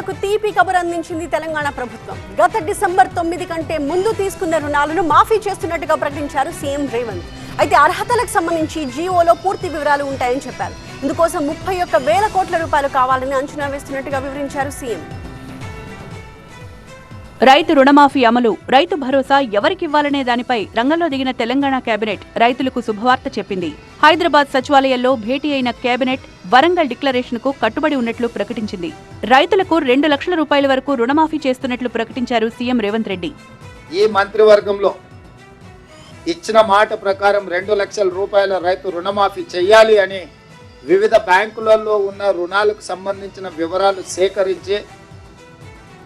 రైతులకు తీపి కబురు అందించింది తెలంగాణ ప్రభుత్వం. గత డిసెంబర్ 9 కంటే ముందు తీసుకున్న రుణాలను మాఫీ చేస్తున్నట్టుగా ప్రకటించారు సీఎం రేవంత్. అయితే అర్హతలకు సంబంధించి జీవోలో పూర్తి వివరాలు ఉంటాయని చెప్పారు. ఇందుకోసం 31,000 కోట్ల రూపాయలు కావాలని అంచనా వేస్తున్నట్టుగా వివరించారు సీఎం. రైతు రుణమాఫీ అమలు, రైతు భరోసా ఎవరికివ్వాలనే దానిపై రంగంలో దిగిన తెలంగాణ కేబినెట్ రైతులకు శుభవార్త చెప్పింది. హైదరాబాద్ సచివాలయంలో భేటీ అయిన కేబినెట్ వరంగల్ డిక్లరేషన్ కు కట్టుబడి ఉన్నట్లు ప్రకటించింది. రైతులకు 2 లక్షల రూపాయల వరకు రుణమాఫీ చేస్తున్నట్లు ప్రకటించారు సీఎం రేవంత్ రెడ్డి. ఈ మంత్రివర్గంలో ఇచ్చిన మాట ప్రకారం 2 లక్షల రూపాయల రైతు రుణమాఫీ చేయాలి అని వివిధ బ్యాంకులలో ఉన్న రుణాలకు సంబంధించిన వివరాలు సేకరించి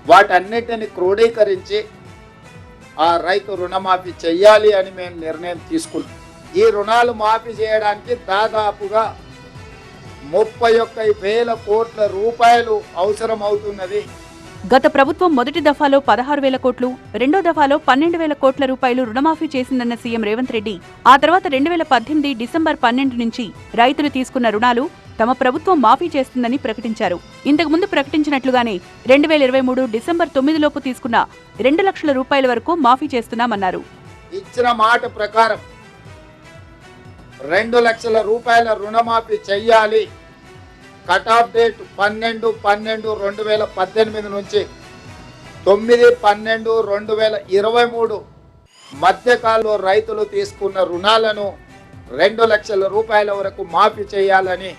వాటన్నిటిని క్రోడీకరించి ఆ రైతు రుణమాఫీ చెయ్యాలి అని మేము నిర్ణయం తీసుకున్నాం. ఈ రుణాలు మాఫీ చేయడానికి దాదాపుగా 31,000 కోట్ల రూపాయలు అవసరం అవుతున్నది. గత ప్రభుత్వం మొదటి దఫాలో 16,000 కోట్లు, రెండో దఫాలో 12,000 కోట్ల రూపాయలు రుణమాఫీ చేసిందన్న సీఎం రేవంత్ రెడ్డి ఆ తర్వాత 2018 డిసెంబర్ 12 నుంచి రైతులు తీసుకున్న రుణాలు తమ ప్రభుత్వం మాఫీ చేస్తుందని ప్రకటించారు. ఇంతకుముందు ప్రకటించినట్లుగానే 2023 డిసెంబర్ 9 లోపు తీసుకున్న 2 లక్షల రూపాయల వరకు మాఫీ చేస్తున్నామన్నారు. ఇచ్చిన మాట ప్రకారం 2 లక్షల రూపాయల రుణమాఫీ చెయ్యాలి. కట్ ఆఫ్ డేట్ 12/12/2018 నుంచి 9/12/2023 మధ్యకాలంలో రైతులు తీసుకున్న రుణాలను 2 లక్షల రూపాయల వరకు మాఫీ చేయాలని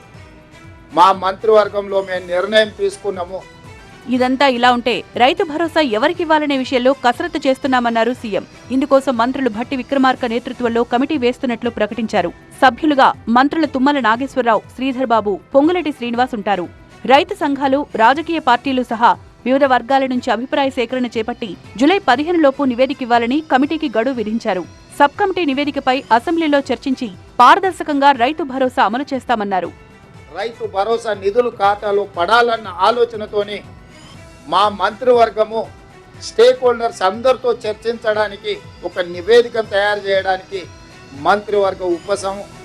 మా మంత్రివర్గంలో మేము నిర్ణయం తీసుకున్నాము. ఇదంతా ఇలా ఉంటే రైతు భరోసా ఎవరికివ్వాలనే విషయంలో కసరత్తు చేస్తున్నామన్నారు సీఎం. ఇందుకోసం మంత్రులు భట్టి విక్రమార్క నేతృత్వంలో కమిటీ వేస్తున్నట్లు ప్రకటించారు. సభ్యులుగా మంత్రుల తుమ్మల నాగేశ్వరరావు, శ్రీధర్ బాబు, పొంగులేటి శ్రీనివాస్ ఉంటారు. రైతు సంఘాలు, రాజకీయ పార్టీలు సహా వివిధ వర్గాల నుంచి అభిప్రాయ సేకరణ చేపట్టి జూలై 15 లోపు నివేదికివ్వాలని కమిటీకి గడువు విధించారు. సబ్ కమిటీ నివేదికపై అసెంబ్లీలో చర్చించి పారదర్శకంగా రైతు భరోసా అమలు చేస్తామన్నారు. రైతు భరోసా నిధులు ఖాతాలో పడాలన్న ఆలోచనతోనే మా మంత్రివర్గము స్టేక్ హోల్డర్స్ అందరితో చర్చించడానికి ఒక నివేదికను తయారు చేయడానికి మంత్రివర్గ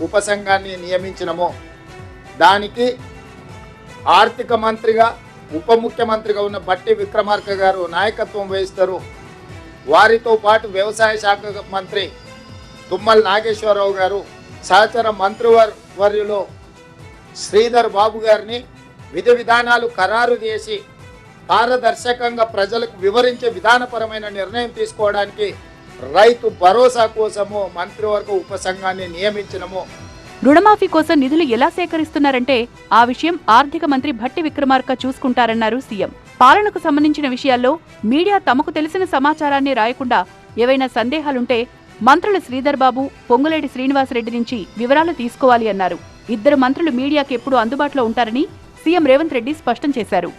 ఉపసంఘాన్ని నియమించినము. దానికి ఆర్థిక మంత్రిగా, ఉప ముఖ్యమంత్రిగా ఉన్న భట్టి విక్రమార్క గారు నాయకత్వం వహిస్తారు. వారితో పాటు వ్యవసాయ శాఖ మంత్రి తుమ్మల నాగేశ్వరరావు గారు, సహచర మంత్రివర్యులో శ్రీధర్ బాబు గారిని విధి విధానాలు ఖరారు చేసి పారదర్శకంగా ప్రజలకు వివరించే విధానపరమైన నిర్ణయం తీసుకోవడానికి రైతు భరోసా కోసము మంత్రివర్గ ఉపసంఘాన్ని నియమించినము. రుణమాఫీ కోసం నిధులు ఎలా సేకరిస్తున్నారంటే ఆ విషయం ఆర్థిక మంత్రి భట్టి విక్రమార్క చూసుకుంటారన్నారు సీఎం. పాలనకు సంబంధించిన విషయాల్లో మీడియా తమకు తెలిసిన సమాచారాన్ని రాయకుండా ఏవైనా సందేహాలుంటే మంత్రులు శ్రీధర్ బాబు, పొంగులేటి శ్రీనివాసరెడ్డి నుంచి వివరాలు తీసుకోవాలి అన్నారు. 2 మంత్రులు మీడియాకి ఎప్పుడూ అందుబాటులో ఉంటారని సీఎం రేవంత్ రెడ్డి స్పష్టం చేశారు.